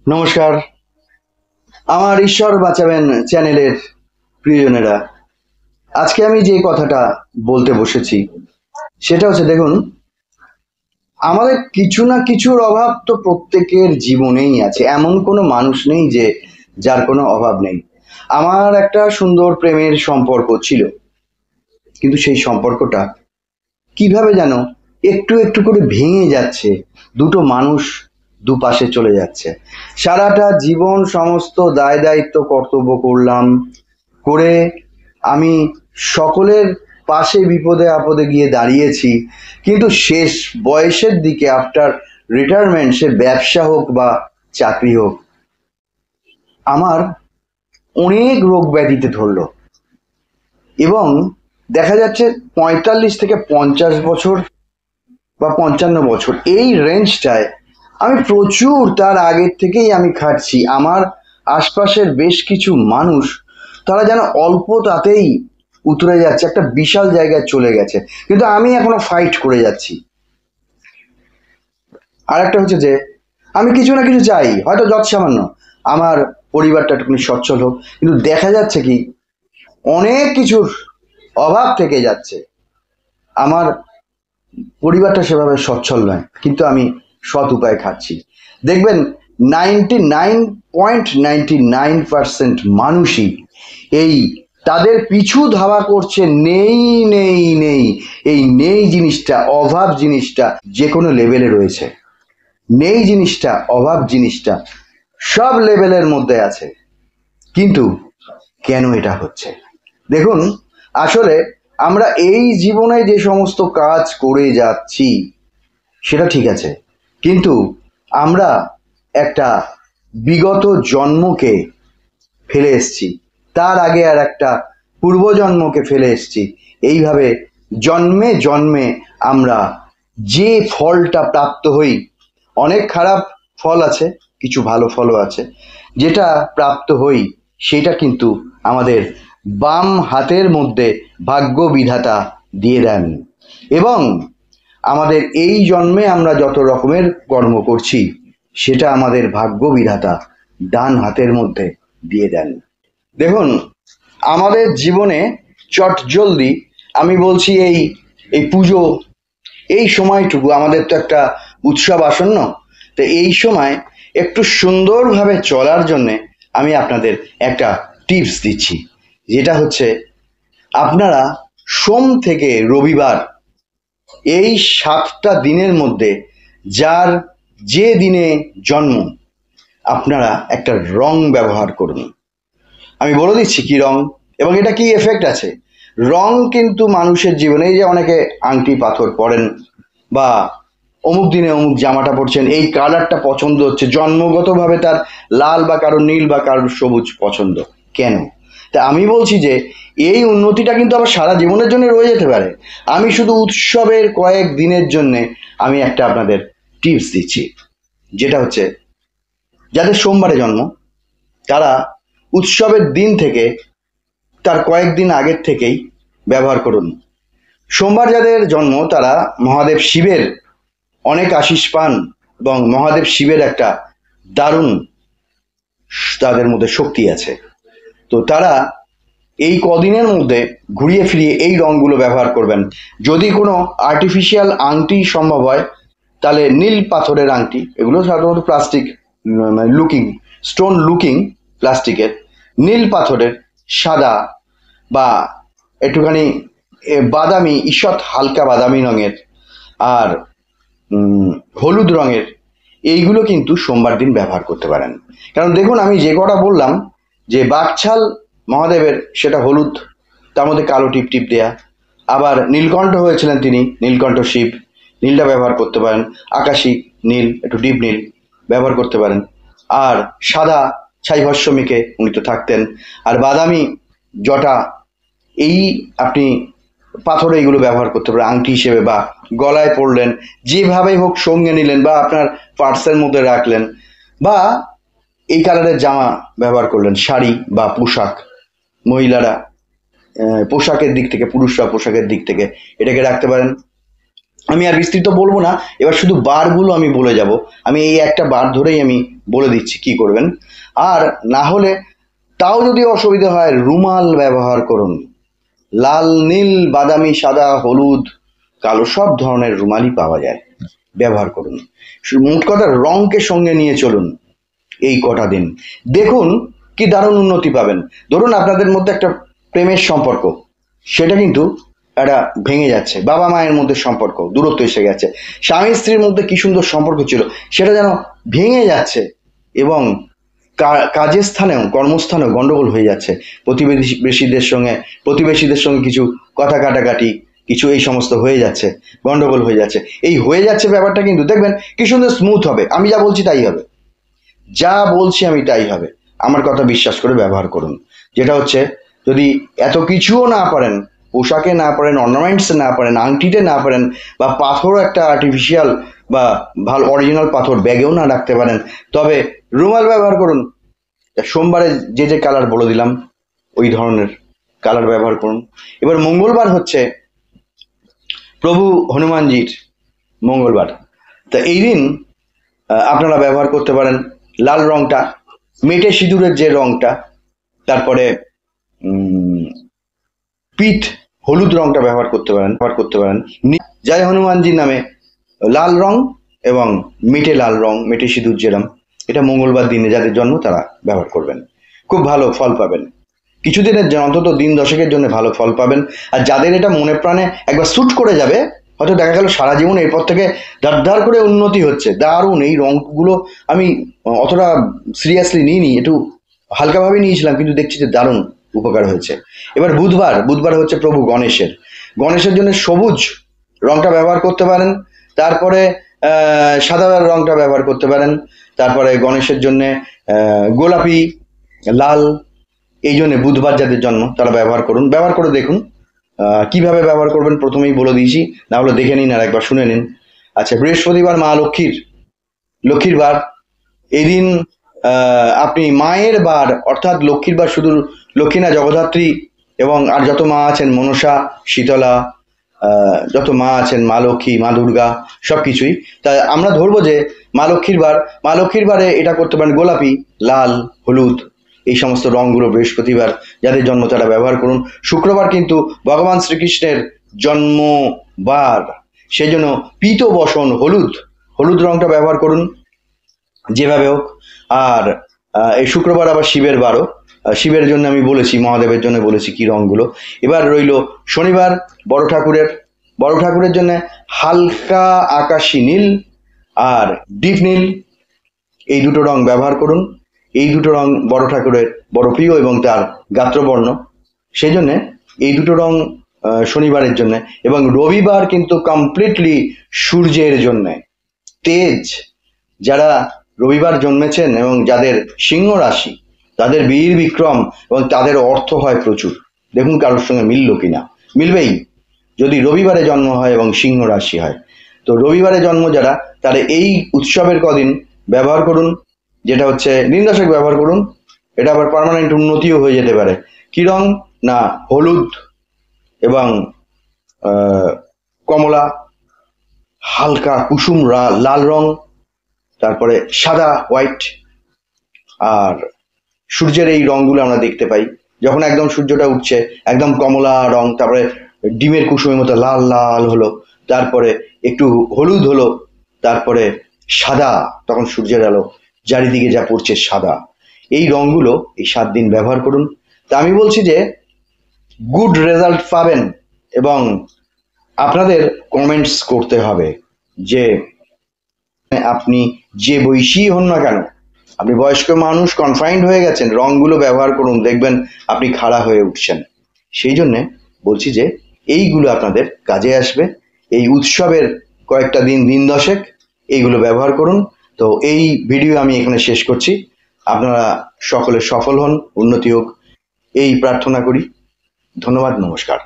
নমস্কার। আমার ঈশ্বর বাঁচাবেন চ্যানেলের প্রিয়জনেরা, আজকে আমি যে কথাটা বলতে বসেছি সেটা হচ্ছে, দেখুন, আমাদের কিছু না কিছুর অভাব তো প্রত্যেকের জীবনেই আছে। এমন কোনো মানুষ নেই যে যার কোনো অভাব নেই। আমার একটা সুন্দর প্রেমের সম্পর্ক ছিল, কিন্তু সেই সম্পর্কটা কিভাবে যেন একটু একটু করে ভেঙে যাচ্ছে। দুটো মানুষ দুপাশে চলে যাচ্ছে। সারাটা জীবন সমস্ত দায় দায়িত্ব কর্তব্য করলাম, করে আমি সকলের পাশে বিপদে আপদে গিয়ে দাঁড়িয়েছি, কিন্তু শেষ বয়সের দিকে আফটার রিটায়ারমেন্ট, সে ব্যবসা হোক বা চাকরি হোক, আমার অনেক রোগ ব্যাধিতে ধরলো। এবং দেখা যাচ্ছে 45 থেকে 50 বছর বা 55 বছর, এই রেঞ্জটায় আমি প্রচুর, তার আগের থেকেই আমি খাটছি। আমার আশপাশের বেশ কিছু মানুষ, তারা যেন অল্প তাতেই উতরে যাচ্ছে, একটা বিশাল জায়গায় চলে গেছে, কিন্তু আমি এখনো ফাইট করে যাচ্ছি। আর একটা হচ্ছে যে, আমি কিছু না কিছু চাই, হয়তো যৎ সামান্য আমার পরিবারটা একটুখানি সচ্ছল হোক, কিন্তু দেখা যাচ্ছে কি অনেক কিছুর অভাব থেকে যাচ্ছে। আমার পরিবারটা সেভাবে সচ্ছল নয়, কিন্তু আমি সৎ উপায়ে খাচ্ছি। দেখবেন 99.99% মানুষই এই তাদের পিছু ধাওয়া করছে নেই নেই নেই। এই নেই জিনিসটা, অভাব জিনিসটা যে কোনো লেভেলে রয়েছে। নেই জিনিসটা, অভাব জিনিসটা সব লেভেলের মধ্যে আছে। কিন্তু কেন এটা হচ্ছে? দেখুন, আসলে আমরা এই জীবনে যে সমস্ত কাজ করে যাচ্ছি সেটা ঠিক আছে, কিন্তু আমরা একটা বিগত জন্মকে ফেলে এসছি, তার আগে আর একটা পূর্বজন্মকে ফেলে এসছি। এইভাবে জন্মে জন্মে আমরা যে ফলটা প্রাপ্ত হই, অনেক খারাপ ফল আছে, কিছু ভালো ফলও আছে। যেটা প্রাপ্ত হই সেটা কিন্তু আমাদের বাম হাতের মধ্যে ভাগ্য বিধাতা দিয়ে দেন। এবং আমাদের এই জন্মে আমরা যত রকমের কর্ম করছি সেটা আমাদের ভাগ্য বিধাতা ডান হাতের মধ্যে দিয়ে দেন। দেখুন, আমাদের জীবনে চট জলদি, আমি বলছি এই এই পুজো, এই সময়টুকু আমাদের তো একটা উৎসব আসন্ন। তো এই সময় একটু সুন্দরভাবে চলার জন্যে আমি আপনাদের একটা টিপস দিচ্ছি, যেটা হচ্ছে, আপনারা সোম থেকে রবিবার, এই 7টা দিনের মধ্যে যার যে দিনে জন্ম, আপনারা একটা রং ব্যবহার করুন। আমি বলে দিচ্ছি কি রং এবং এটা কি এফেক্ট আছে। রং কিন্তু মানুষের জীবনে, এই যে অনেকে আংটি পাথর পরেন, বা অমুক দিনে অমুক জামাটা পরছেন, এই কালারটা পছন্দ হচ্ছে, জন্মগতভাবে তার লাল বা কারো নীল বা কারোর সবুজ পছন্দ, কেন? তা আমি বলছি যে এই উন্নতিটা কিন্তু আবার সারা জীবনের জন্য রয়ে যেতে পারে। আমি শুধু উৎসবের কয়েক দিনের জন্যে আমি একটা আপনাদের টিপস দিচ্ছি, যেটা হচ্ছে, যাদের সোমবারে জন্ম তারা উৎসবের দিন থেকে, তার কয়েকদিন আগের থেকেই ব্যবহার করুন। সোমবার যাদের জন্ম তারা মহাদেব শিবের অনেক আশিস পান, এবং মহাদেব শিবের একটা দারুণ, তাদের মধ্যে শক্তি আছে। তো তারা এই কদিনের মধ্যে ঘুরিয়ে ফিরিয়ে এই রঙগুলো ব্যবহার করবেন। যদি কোনো আর্টিফিশিয়াল আংটি সম্ভব হয়, তাহলে নীল পাথরের আংটি, এগুলো সাধারণত প্লাস্টিক লুকিং, স্টোন লুকিং প্লাস্টিকের, নীল পাথরের, সাদা বা একটুখানি বাদামি, ঈষৎ হালকা বাদামি রঙের, আর হলুদ রঙের, এইগুলো কিন্তু সোমবার দিন ব্যবহার করতে পারেন। কারণ দেখুন, আমি যে কটা বললাম, যে বাকছাল মহাদেবের সেটা হলুদ, তার মধ্যে কালো টিপ টিপ দেয়া, আবার নীলকণ্ঠ হয়েছিলেন তিনি, নীলকণ্ঠ শিব, নীলটা ব্যবহার করতে পারেন। আকাশী নীল, একটু ডিপ নীল ব্যবহার করতে পারেন। আর সাদা ছাই ভস্যমিকে উনি তো থাকতেন। আর বাদামি জটা, এই আপনি পাথরে এইগুলো ব্যবহার করতে পারেন আংটি হিসেবে, বা গলায় পরলেন, যেভাবেই হোক সঙ্গে নিলেন, বা আপনার পার্সের মধ্যে রাখলেন, বা এই কালারের জামা ব্যবহার করলেন, শাড়ি বা পোশাক। মহিলারা পোশাকের দিক থেকে, পুরুষরা পোশাকের দিক থেকে এটাকে রাখতে পারেন। আমি আর বিস্তৃত বলবো না, এবার শুধু বারগুলো আমি বলে যাব। আমি এই একটা বার ধরেই আমি বলে দিচ্ছি কি করবেন। আর না হলে তাও যদি অসুবিধা হয়, রুমাল ব্যবহার করুন। লাল, নীল, বাদামি, সাদা, হলুদ, কালো সব ধরনের রুমালই পাওয়া যায়, ব্যবহার করুন। মোট কথা রঙকে সঙ্গে নিয়ে চলুন এই কটা দিন, দেখুন কি দারুণ উন্নতি পাবেন। ধরুন আপনাদের মধ্যে একটা প্রেমের সম্পর্ক, সেটা কিন্তু একটা ভেঙে যাচ্ছে, বাবা মায়ের মধ্যে সম্পর্ক দূরত্ব এসে গেছে, স্বামী স্ত্রীর মধ্যে কি সুন্দর সম্পর্ক ছিল সেটা যেন ভেঙে যাচ্ছে, এবং কাজের স্থানেও কর্মস্থানেও গন্ডগোল হয়ে যাচ্ছে, প্রতিবেশীদের সঙ্গে কিছু কথা কাটাকাটি, কিছু এই সমস্ত হয়ে যাচ্ছে, গন্ডগোল হয়ে যাচ্ছে। এই হয়ে যাচ্ছে ব্যাপারটা কিন্তু দেখবেন কি সুন্দর স্মুথ হবে। আমি যা বলছি তাই হবে, যা বলছি আমি তাই হবে, আমার কথা বিশ্বাস করে ব্যবহার করুন। যেটা হচ্ছে, যদি এত কিছুও না পারেন, পোশাকে না পারেন, অর্নামেন্টসে না পারেন, আংটিতে না পারেন, বা পাথর একটা আর্টিফিশিয়াল বা ভালো অরিজিনাল পাথর ব্যাগেও না রাখতে পারেন, তবে রুমাল ব্যবহার করুন। সোমবারে যে যে কালার বলে দিলাম ওই ধরনের কালার ব্যবহার করুন। এবার মঙ্গলবার হচ্ছে প্রভু হনুমানজির মঙ্গলবার, তা এই দিন আপনারা ব্যবহার করতে পারেন লাল রংটা, মেটে সিঁদুরের যে রংটা, তারপরে পিঠ হলুদ রংটা ব্যবহার করতে পারেন। জয় হনুমানজির নামে লাল রং এবং মেটে লাল রং, মেটে সিঁদুর যেরম, এটা মঙ্গলবার দিনে যাদের জন্ম তারা ব্যবহার করবেন, খুব ভালো ফল পাবেন। কিছুদিনের জন্য, অন্তত দিন দশেকের জন্য ভালো ফল পাবেন। আর যাদের এটা মনে প্রাণে একবার শ্যুট করে যাবে, হয়তো দেখা গেল সারা জীবন এরপর থেকে ধার করে উন্নতি হচ্ছে, দারুণ। এই রংগুলো আমি অতটা সিরিয়াসলি নিইনি, একটু হালকাভাবে নিয়েছিলাম, কিন্তু দেখছি যে দারুণ উপকার হয়েছে। এবার বুধবার হচ্ছে প্রভু গণেশের জন্য সবুজ রংটা ব্যবহার করতে পারেন, তারপরে সাদা রংটা ব্যবহার করতে পারেন, তারপরে গণেশের জন্যে গোলাপি, লাল। এই জন্য বুধবার যাদের জন্ম তারা ব্যবহার করুন, ব্যবহার করে দেখুন। কিভাবে ব্যবহার করবেন প্রথমেই বলে দিয়েছি, না হলে দেখে নিন আর একবার শুনে নিন। আচ্ছা, বৃহস্পতিবার মা লক্ষ্মীর বার। এই দিন আপনি মায়ের বার, অর্থাৎ লক্ষ্মীর বার, শুধু লক্ষ্মী না, জগদ্ধাত্রী এবং আর যত মা আছেন, মনসা, শীতলা, যত মা আছেন, মা লক্ষ্মী, মা দুর্গা, সব কিছুই। তাই আমরা ধরবো যে মা লক্ষ্মীর বারে এটা করতে পারেন গোলাপি, লাল, হলুদ, এই সমস্ত রঙগুলো বৃহস্পতিবার যাদের জন্ম তারা ব্যবহার করুন। শুক্রবার কিন্তু ভগবান শ্রীকৃষ্ণের জন্মবার, সেই জন্য পীত বসন হলুদ রঙটা ব্যবহার করুন যেভাবে হোক। আর এই শুক্রবার আবার শিবের বারও, শিবের জন্য আমি বলেছি, মহাদেবের জন্য বলেছি কি রঙগুলো। এবার রইল শনিবার বড় ঠাকুরের জন্য হালকা আকাশি নীল আর ডিপ নীল, এই দুটো রং ব্যবহার করুন। এই দুটো রং বড় ঠাকুরের বড় প্রিয় এবং তার গাত্রবর্ণ, সেই জন্যে এই দুটো রং শনিবারের জন্য। এবং রবিবার কিন্তু কমপ্লিটলি সূর্যের জন্য তেজ। যারা রবিবার জন্মেছেন এবং যাদের সিংহ রাশি, তাদের বীর বিক্রম এবং তাদের অর্থ হয় প্রচুর। দেখুন কারোর সঙ্গে মিলল কিনা, মিলবেই যদি রবিবারে জন্ম হয় এবং সিংহ রাশি হয়। তো রবিবারে জন্ম যারা, তারা এই উৎসবের কদিন ব্যবহার করুন, যেটা হচ্ছে দিন দশেক ব্যবহার করুন। এটা আবার পার্মানেন্ট উন্নতিও হয়ে যেতে পারে। কি রং না, হলুদ এবং কমলা, হালকা কুসুম লাল রং, তারপরে সাদা হোয়াইট। আর সূর্যের এই রংগুলো আমরা দেখতে পাই যখন একদম সূর্যটা উঠছে, একদম কমলা রং, তারপরে ডিমের কুসুমের মতো লাল লাল হলো, তারপরে একটু হলুদ হলো, তারপরে সাদা, তখন সূর্যের আলো চারিদিকে যা পড়ছে সাদা। এই রংগুলো এই 7 দিন ব্যবহার করুন। তা আমি বলছি যে গুড রেজাল্ট পাবেন, এবং আপনাদের কমেন্টস করতে হবে যে আপনি যে বয়সী হন না কেন, আপনি বয়স্ক মানুষ, কনফাইন্ড হয়ে গেছেন, রংগুলো ব্যবহার করুন, দেখবেন আপনি খাড়া হয়ে উঠছেন। সেই জন্যে বলছি যে এইগুলো আপনাদের কাজে আসবে। এই উৎসবের কয়েকটা দিন দশেক এইগুলো ব্যবহার করুন। তো এই ভিডিও আমি এখানে শেষ করছি। আপনারা সকলে সফল হন, উন্নতি হোক এই প্রার্থনা করি। ধন্যবাদ, নমস্কার।